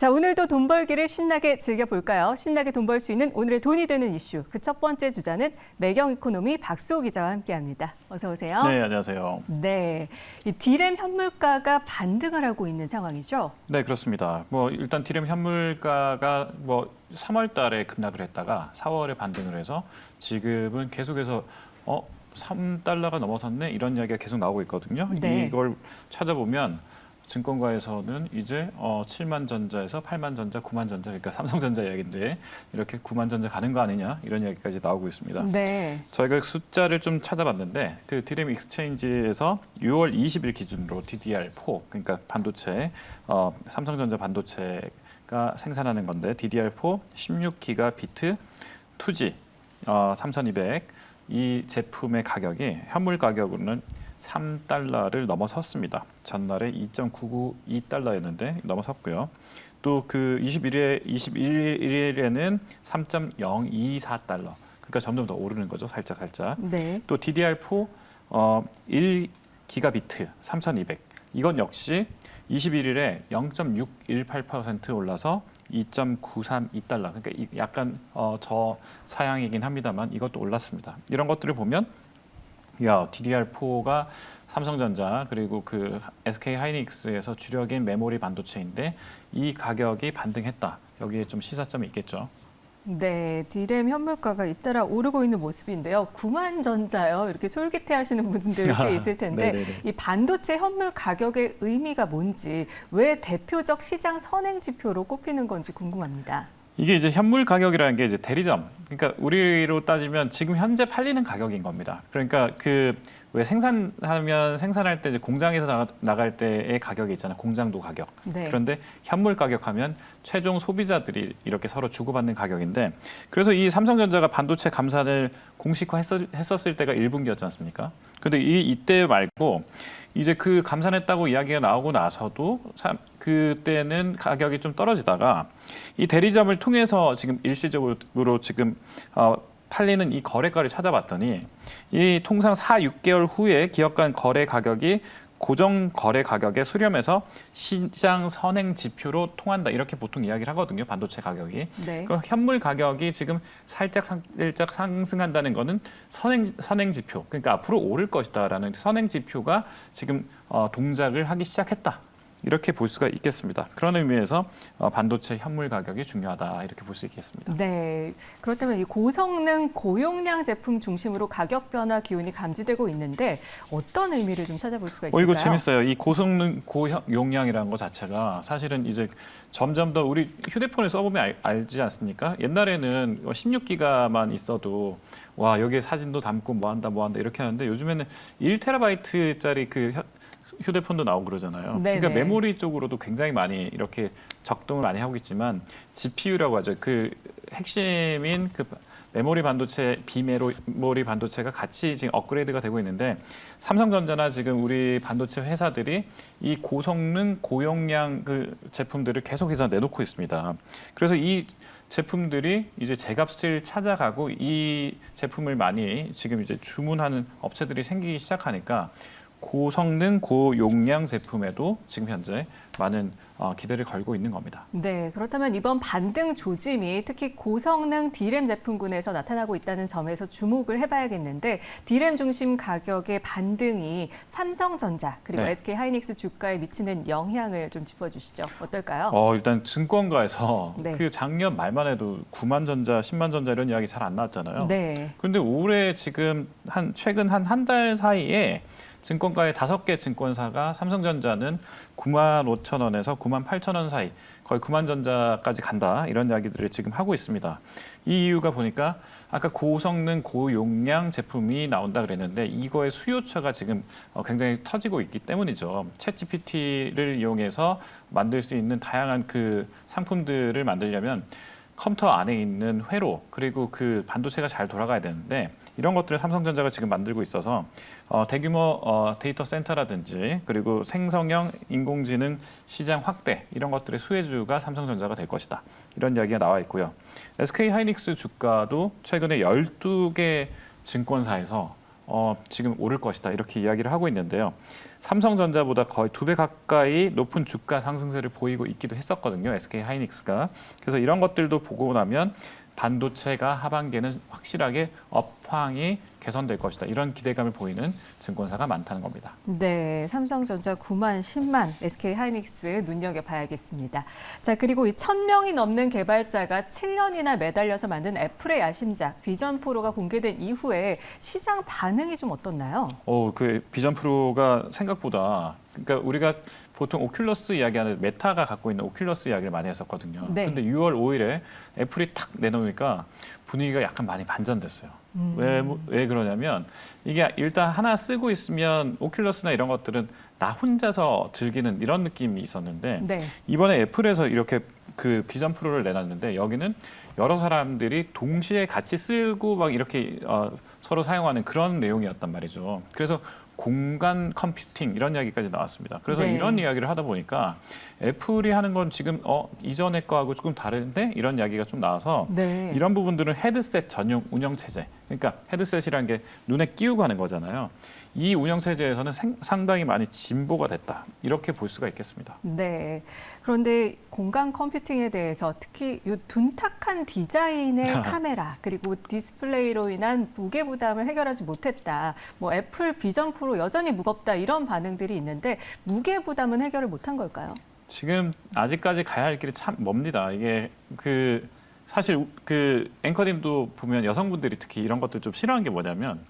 자, 오늘도 돈 벌기를 신나게 즐겨볼까요? 신나게 돈 벌 수 있는 오늘의 돈이 되는 이슈. 그 첫 번째 주자는 매경 이코노미 박수호 기자와 함께합니다. 어서 오세요. 네, 안녕하세요. 네, 이 디램 현물가가 반등을 하고 있는 상황이죠? 네, 그렇습니다. 일단 디램 현물가가 3월 달에 급락을 했다가 4월에 반등을 해서 지금은 계속해서 3달러가 넘어섰네 이런 이야기가 계속 나오고 있거든요. 네. 이걸 찾아보면 증권가에서는 이제 7만 전자에서 8만 전자, 9만 전자, 그러니까 삼성전자 이야기인데 이렇게 9만 전자 가는 거 아니냐 이런 이야기까지 나오고 있습니다. 네. 저희가 숫자를 좀 찾아봤는데 그 디램 익스체인지에서 6월 20일 기준으로 DDR4 그러니까 반도체 삼성전자 반도체가 생산하는 건데 DDR4 16기가 비트 2G 3200 이 제품의 가격이 현물 가격으로는 3달러를 넘어섰습니다. 전날에 2.992달러였는데 넘어섰고요. 또 그 21일에는 3.024달러. 그러니까 점점 더 오르는 거죠. 살짝. 네. 또 DDR4 1기가비트 3200. 이건 역시 21일에 0.618% 올라서 2.932달러. 그러니까 약간 저사양이긴 합니다만 이것도 올랐습니다. 이런 것들을 보면 DDR4가 삼성전자 그리고 그 SK 하이닉스에서 주력인 메모리 반도체인데 이 가격이 반등했다. 여기에 좀 시사점이 있겠죠. 네, 디램 현물가가 잇따라 오르고 있는 모습인데요. 9만 전자요. 이렇게 솔깃해하시는 분들 꽤 있을 텐데 이 반도체 현물 가격의 의미가 뭔지 왜 대표적 시장 선행 지표로 꼽히는 건지 궁금합니다. 이게 이제 현물 가격이라는 게 이제 대리점. 그러니까 우리로 따지면 지금 현재 팔리는 가격인 겁니다. 그러니까 그 왜 생산할 때 이제 공장에서 나갈 때의 가격이 있잖아요. 공장도 가격. 네. 그런데 현물 가격하면 최종 소비자들이 이렇게 서로 주고받는 가격인데 그래서 이 삼성전자가 반도체 감산을 공식화했었을 때가 1분기였지 않습니까? 근데 이때 말고 이제 그 감산했다고 이야기가 나오고 나서도 그때는 가격이 좀 떨어지다가 이 대리점을 통해서 지금 일시적으로 지금 팔리는 이 거래가를 찾아봤더니 이 통상 4, 6개월 후에 기업 간 거래 가격이 고정 거래 가격에 수렴해서 시장 선행 지표로 통한다 이렇게 보통 이야기를 하거든요. 반도체 가격이. 네. 그 현물 가격이 지금 살짝 상승한다는 거는 선행 지표. 그러니까 앞으로 오를 것이다라는 선행 지표가 지금 동작을 하기 시작했다. 이렇게 볼 수가 있겠습니다. 그런 의미에서 반도체 현물 가격이 중요하다 이렇게 볼 수 있겠습니다. 네, 그렇다면 이 고성능 고용량 제품 중심으로 가격 변화 기운이 감지되고 있는데 어떤 의미를 좀 찾아볼 수가 있을까요? 이거 재밌어요. 이 고성능 고용량이라는 것 자체가 사실은 이제 점점 더 우리 휴대폰을 써보면 알지 않습니까? 옛날에는 16기가만 있어도 와 여기에 사진도 담고 뭐한다 이렇게 하는데 요즘에는 1TB짜리 그 휴대폰도 나오고 그러잖아요. 네네. 그러니까 메모리 쪽으로도 굉장히 많이 이렇게 적동을 많이 하고 있지만 GPU라고 하죠. 그 핵심인 그 메모리 반도체, 비메모리 반도체가 같이 지금 업그레이드가 되고 있는데 삼성전자나 지금 우리 반도체 회사들이 이 고성능, 고용량 그 제품들을 계속해서 내놓고 있습니다. 그래서 이 제품들이 이제 제값을 찾아가고 이 제품을 많이 지금 이제 주문하는 업체들이 생기기 시작하니까 고성능, 고용량 제품에도 지금 현재 많은 기대를 걸고 있는 겁니다. 네, 그렇다면 이번 반등 조짐이 특히 고성능 디램 제품군에서 나타나고 있다는 점에서 주목을 해봐야겠는데 디램 중심 가격의 반등이 삼성전자 그리고 SK 하이닉스 주가에 미치는 영향을 좀 짚어주시죠. 어떨까요? 일단 증권가에서 네. 그 작년 말만 해도 9만 전자, 10만 전자 이런 이야기 잘 안 나왔잖아요. 네. 그런데 올해 지금 최근 한 달 사이에 증권가의 5개 증권사가 삼성전자는 9만 5천 원에서 9만 8천 원 사이 거의 9만 전자까지 간다 이런 이야기들을 지금 하고 있습니다. 이 이유가 보니까 아까 고성능 고용량 제품이 나온다 그랬는데 이거의 수요처가 지금 굉장히 터지고 있기 때문이죠. 챗GPT를 이용해서 만들 수 있는 다양한 그 상품들을 만들려면 컴퓨터 안에 있는 회로 그리고 그 반도체가 잘 돌아가야 되는데 이런 것들을 삼성전자가 지금 만들고 있어서 대규모 데이터 센터라든지 그리고 생성형 인공지능 시장 확대 이런 것들의 수혜주가 삼성전자가 될 것이다. 이런 이야기가 나와 있고요. SK 하이닉스 주가도 최근에 12개 증권사에서 지금 오를 것이다. 이렇게 이야기를 하고 있는데요. 삼성전자보다 거의 2배 가까이 높은 주가 상승세를 보이고 있기도 했었거든요. SK 하이닉스가. 그래서 이런 것들도 보고 나면 반도체가 하반기에는 확실하게 업황이 개선될 것이다. 이런 기대감을 보이는 증권사가 많다는 겁니다. 네, 삼성전자 9만, 10만, SK 하이닉스 눈여겨봐야겠습니다. 자, 그리고 이 1,000명이 넘는 개발자가 7년이나 매달려서 만든 애플의 야심작 비전 프로가 공개된 이후에 시장 반응이 좀 어떻나요? 그 비전 프로가 생각보다 그러니까 우리가 보통 오큘러스 이야기하는 메타가 갖고 있는 오큘러스 이야기를 많이 했었거든요. 네. 근데 6월 5일에 애플이 탁 내놓으니까 분위기가 약간 많이 반전됐어요. 왜 그러냐면 이게 일단 하나 쓰고 있으면 오큘러스나 이런 것들은 나 혼자서 즐기는 이런 느낌이 있었는데 네. 이번에 애플에서 이렇게 그 비전 프로를 내놨는데 여기는 여러 사람들이 동시에 같이 쓰고 막 이렇게 서로 사용하는 그런 내용이었단 말이죠. 그래서 공간 컴퓨팅 이런 이야기까지 나왔습니다. 그래서 네. 이런 이야기를 하다 보니까 애플이 하는 건 지금 이전에 거하고 조금 다른데 이런 이야기가 좀 나와서 네. 이런 부분들은 헤드셋 전용 운영 체제. 그러니까 헤드셋이라는 게 눈에 끼우고 하는 거잖아요. 이 운영 체제에서는 상당히 많이 진보가 됐다. 이렇게 볼 수가 있겠습니다. 네. 그런데 공간 컴퓨팅에 대해서 특히 이 둔탁한 디자인의 카메라 그리고 디스플레이로 인한 무게 부담을 해결하지 못했다. 뭐 애플 비전 프로 여전히 무겁다 이런 반응들이 있는데 무게 부담은 해결을 못한 걸까요? 지금 아직까지 가야 할 길이 참 멉니다. 이게 사실 앵커님도 보면 여성분들이 특히 이런 것들 좀 싫어하는 게 뭐냐면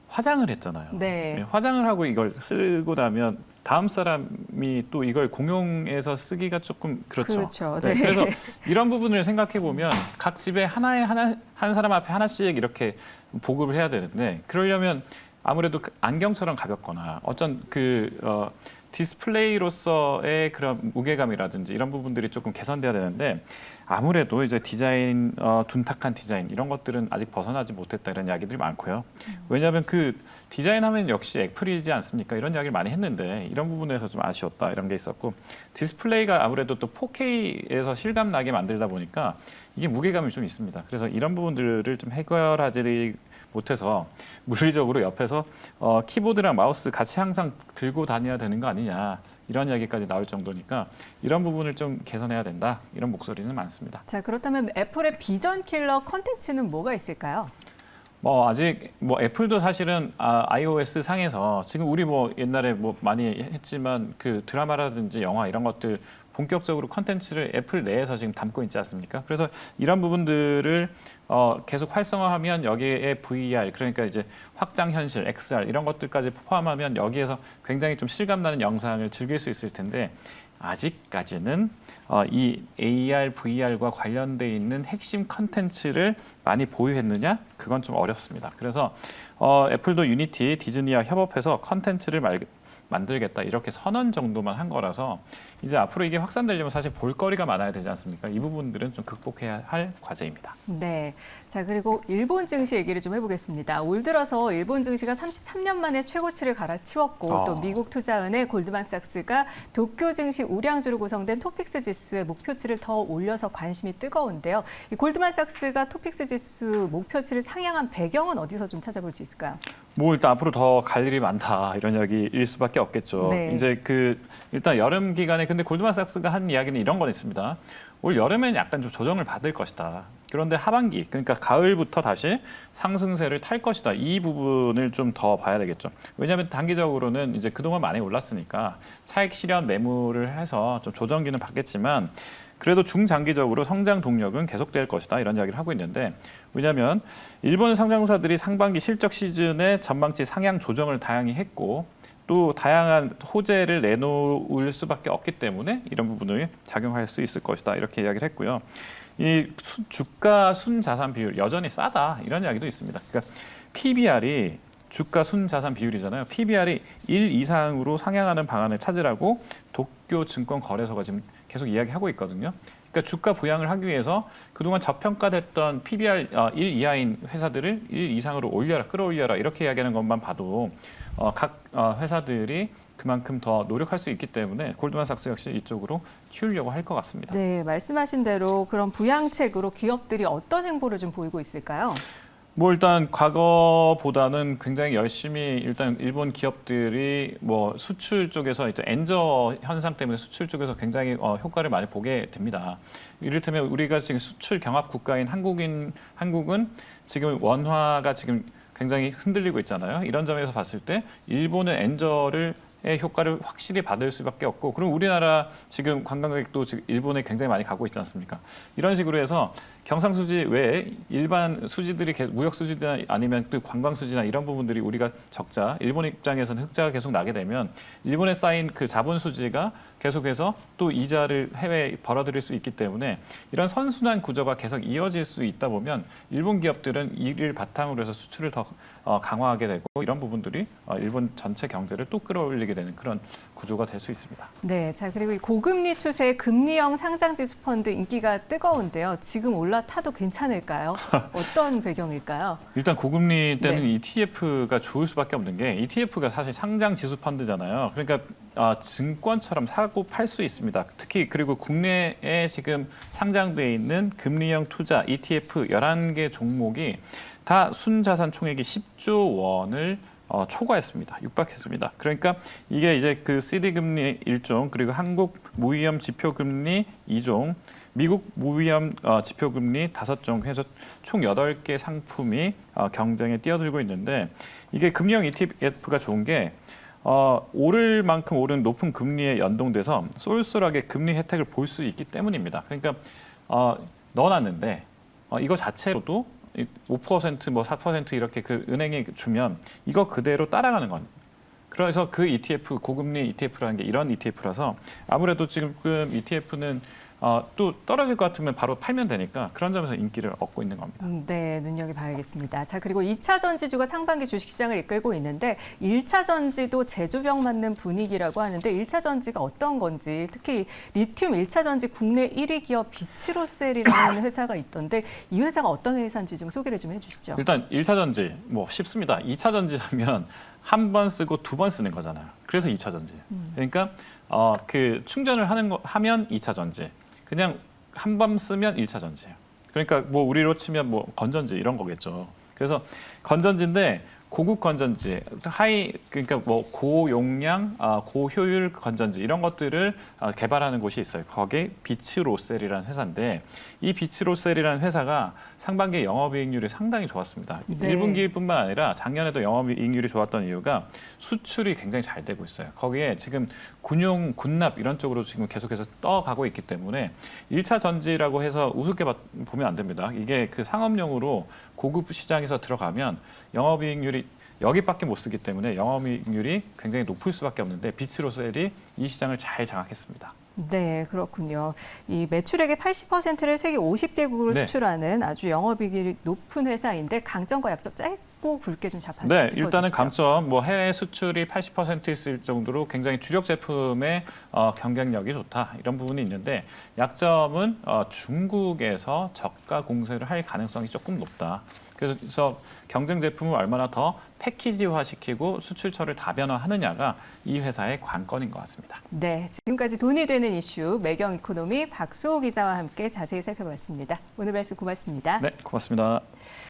화장을 했잖아요. 네. 화장을 하고 이걸 쓰고 나면 다음 사람이 또 이걸 공용해서 쓰기가 조금 그렇죠. 그렇죠. 네. 네. 그래서 이런 부분을 생각해 보면 각 집에 한 사람 앞에 하나씩 이렇게 보급을 해야 되는데 그러려면 아무래도 안경처럼 가볍거나 어떤 디스플레이로서의 그런 무게감이라든지 이런 부분들이 조금 개선돼야 되는데 아무래도 이제 디자인, 둔탁한 디자인 이런 것들은 아직 벗어나지 못했다 이런 이야기들이 많고요. 왜냐하면 그 디자인하면 역시 애플이지 않습니까? 이런 이야기를 많이 했는데 이런 부분에서 좀 아쉬웠다 이런 게 있었고 디스플레이가 아무래도 또 4K에서 실감 나게 만들다 보니까 이게 무게감이 좀 있습니다. 그래서 이런 부분들을 좀 해결하지 못해서 물리적으로 옆에서 키보드랑 마우스 같이 항상 들고 다녀야 되는 거 아니냐 이런 이야기까지 나올 정도니까 이런 부분을 좀 개선해야 된다 이런 목소리는 많습니다. 자, 그렇다면 애플의 비전 킬러 컨텐츠는 뭐가 있을까요? 아직 애플도 사실은 iOS 상에서 지금 우리 옛날에 많이 했지만 그 드라마라든지 영화 이런 것들 본격적으로 컨텐츠를 애플 내에서 지금 담고 있지 않습니까? 그래서 이런 부분들을 계속 활성화하면 여기에 VR 그러니까 이제 확장 현실, XR 이런 것들까지 포함하면 여기에서 굉장히 좀 실감나는 영상을 즐길 수 있을 텐데 아직까지는 이 AR, VR과 관련돼 있는 핵심 컨텐츠를 많이 보유했느냐? 그건 좀 어렵습니다. 그래서 애플도 유니티, 디즈니와 협업해서 컨텐츠를 만들겠다 이렇게 선언 정도만 한 거라서 이제 앞으로 이게 확산되려면 사실 볼거리가 많아야 되지 않습니까? 이 부분들은 좀 극복해야 할 과제입니다. 네. 자, 그리고 일본 증시 얘기를 좀 해보겠습니다. 올 들어서 일본 증시가 33년 만에 최고치를 갈아치웠고 또 미국 투자은행 골드만삭스가 도쿄 증시 우량주로 구성된 토픽스 지수의 목표치를 더 올려서 관심이 뜨거운데요. 이 골드만삭스가 토픽스 지수 목표치를 상향한 배경은 어디서 좀 찾아볼 수 있을까요? 일단 앞으로 더 갈 일이 많다 이런 이야기일 수밖에 없겠죠. 네. 이제 일단 여름 기간에 근데 골드만삭스가 한 이야기는 이런 건 있습니다. 올 여름에는 약간 좀 조정을 받을 것이다. 그런데 하반기 그러니까 가을부터 다시 상승세를 탈 것이다. 이 부분을 좀 더 봐야 되겠죠. 왜냐하면 단기적으로는 이제 그동안 많이 올랐으니까 차익 실현 매물을 해서 좀 조정기는 받겠지만 그래도 중장기적으로 성장 동력은 계속될 것이다 이런 이야기를 하고 있는데 왜냐하면 일본 상장사들이 상반기 실적 시즌에 전망치 상향 조정을 다양히 했고 또 다양한 호재를 내놓을 수밖에 없기 때문에 이런 부분을 작용할 수 있을 것이다 이렇게 이야기를 했고요. 이 주가 순자산 비율 여전히 싸다 이런 이야기도 있습니다. 그러니까 PBR이 주가 순자산 비율이잖아요. PBR이 1 이상으로 상향하는 방안을 찾으라고 도쿄증권거래소가 지금 계속 이야기하고 있거든요. 그러니까 주가 부양을 하기 위해서 그동안 저평가됐던 PBR 1 이하인 회사들을 1 이상으로 끌어올려라 이렇게 이야기하는 것만 봐도 각 회사들이 그만큼 더 노력할 수 있기 때문에 골드만삭스 역시 이쪽으로 키우려고 할 것 같습니다. 네, 말씀하신 대로 그런 부양책으로 기업들이 어떤 행보를 좀 보이고 있을까요? 뭐 일단 과거보다는 굉장히 열심히 일단 일본 기업들이 뭐 수출 쪽에서 이제 엔저 현상 때문에 수출 쪽에서 굉장히 효과를 많이 보게 됩니다. 이를테면 우리가 지금 수출 경합 국가인 한국은 지금 원화가 지금 굉장히 흔들리고 있잖아요. 이런 점에서 봤을 때 일본은 엔저를 의 효과를 확실히 받을 수밖에 없고, 그럼 우리나라 지금 관광객도 지금 일본에 굉장히 많이 가고 있지 않습니까? 이런 식으로 해서 경상수지 외에 일반 수지들이 무역 수지나 아니면 또 관광 수지나 이런 부분들이 우리가 적자, 일본 입장에서는 흑자가 계속 나게 되면 일본에 쌓인 그 자본 수지가 계속해서 또 이자를 해외에 벌어들일 수 있기 때문에 이런 선순환 구조가 계속 이어질 수 있다 보면 일본 기업들은 이를 바탕으로 해서 수출을 더 강화하게 되고, 이런 부분들이 일본 전체 경제를 또 끌어올리게 되는 그런 구조가 될 수 있습니다. 네, 자 그리고 이 고금리 추세 금리형 상장지수 펀드 인기가 뜨거운데요. 지금 올라타도 괜찮을까요? 어떤 배경일까요? 일단 고금리 때는 네. ETF가 좋을 수밖에 없는 게, ETF가 사실 상장 지수 펀드잖아요. 그러니까 증권처럼 사고 팔 수 있습니다. 특히 그리고 국내에 지금 상장돼 있는 금리형 투자 ETF 11개 종목이 다 순자산 총액이 10조 원을 초과했습니다. 육박했습니다. 그러니까 이게 이제 그 CD 금리 1종, 그리고 한국 무위험 지표 금리 2종, 미국 무위험 지표 금리 5종 해서 총 8개 상품이 경쟁에 뛰어들고 있는데, 이게 금리형 ETF가 좋은 게 오를 만큼 오른 높은 금리에 연동돼서 쏠쏠하게 금리 혜택을 볼 수 있기 때문입니다. 그러니까 넣어놨는데 이거 자체로도 5% 뭐 4% 이렇게 그 은행이 주면 이거 그대로 따라가는 겁니다. 그래서 그 ETF, 고금리 ETF라는 게 이런 ETF라서 아무래도 지금 ETF는 또 떨어질 것 같으면 바로 팔면 되니까 그런 점에서 인기를 얻고 있는 겁니다. 네, 눈여겨봐야겠습니다. 자, 그리고 2차 전지주가 상반기 주식시장을 이끌고 있는데 1차 전지도 제조병 맞는 분위기라고 하는데 1차 전지가 어떤 건지, 특히 리튬 1차 전지 국내 1위 기업 비츠로셀이라는 회사가 있던데 이 회사가 어떤 회사인지 좀 소개를 좀 해주시죠. 일단 1차 전지 뭐 쉽습니다. 2차 전지 하면 한 번 쓰고 2번 쓰는 거잖아요. 그래서 2차 전지. 그러니까 그 충전을 하면 2차 전지. 그냥 한 번 쓰면 1차 전지예요. 그러니까 뭐 우리로 치면 뭐 건전지 이런 거겠죠. 그래서 건전지인데 고급 건전지, 그러니까 뭐 고용량, 고효율 건전지 이런 것들을 개발하는 곳이 있어요. 거기에 비츠로셀이라는 회사인데, 이 비츠로셀이라는 회사가 상반기 영업이익률이 상당히 좋았습니다. 네. 1분기뿐만 아니라 작년에도 영업이익률이 좋았던 이유가 수출이 굉장히 잘 되고 있어요. 거기에 지금 군용, 군납 이런 쪽으로 지금 계속해서 떠가고 있기 때문에 1차 전지라고 해서 우습게 보면 안 됩니다. 이게 그 상업용으로 고급 시장에서 들어가면 영업이익률이 여기밖에 못 쓰기 때문에 영업이익률이 굉장히 높을 수밖에 없는데, 비츠로셀이 이 시장을 잘 장악했습니다. 네, 그렇군요. 이 매출액의 80%를 세계 50개국으로 네. 수출하는 아주 영업이익이 높은 회사인데 강점과 약점 짧고 굵게 좀 짚어주시죠. 네, 일단은 강점, 뭐 해외 수출이 80% 있을 정도로 굉장히 주력 제품의 경쟁력이 좋다, 이런 부분이 있는데, 약점은 중국에서 저가 공세를 할 가능성이 조금 높다. 그래서 경쟁 제품을 얼마나 더 패키지화시키고 수출처를 다변화하느냐가 이 회사의 관건인 것 같습니다. 네, 지금까지 돈이 되는 이슈 매경 이코노미 박수호 기자와 함께 자세히 살펴봤습니다. 오늘 말씀 고맙습니다. 네, 고맙습니다.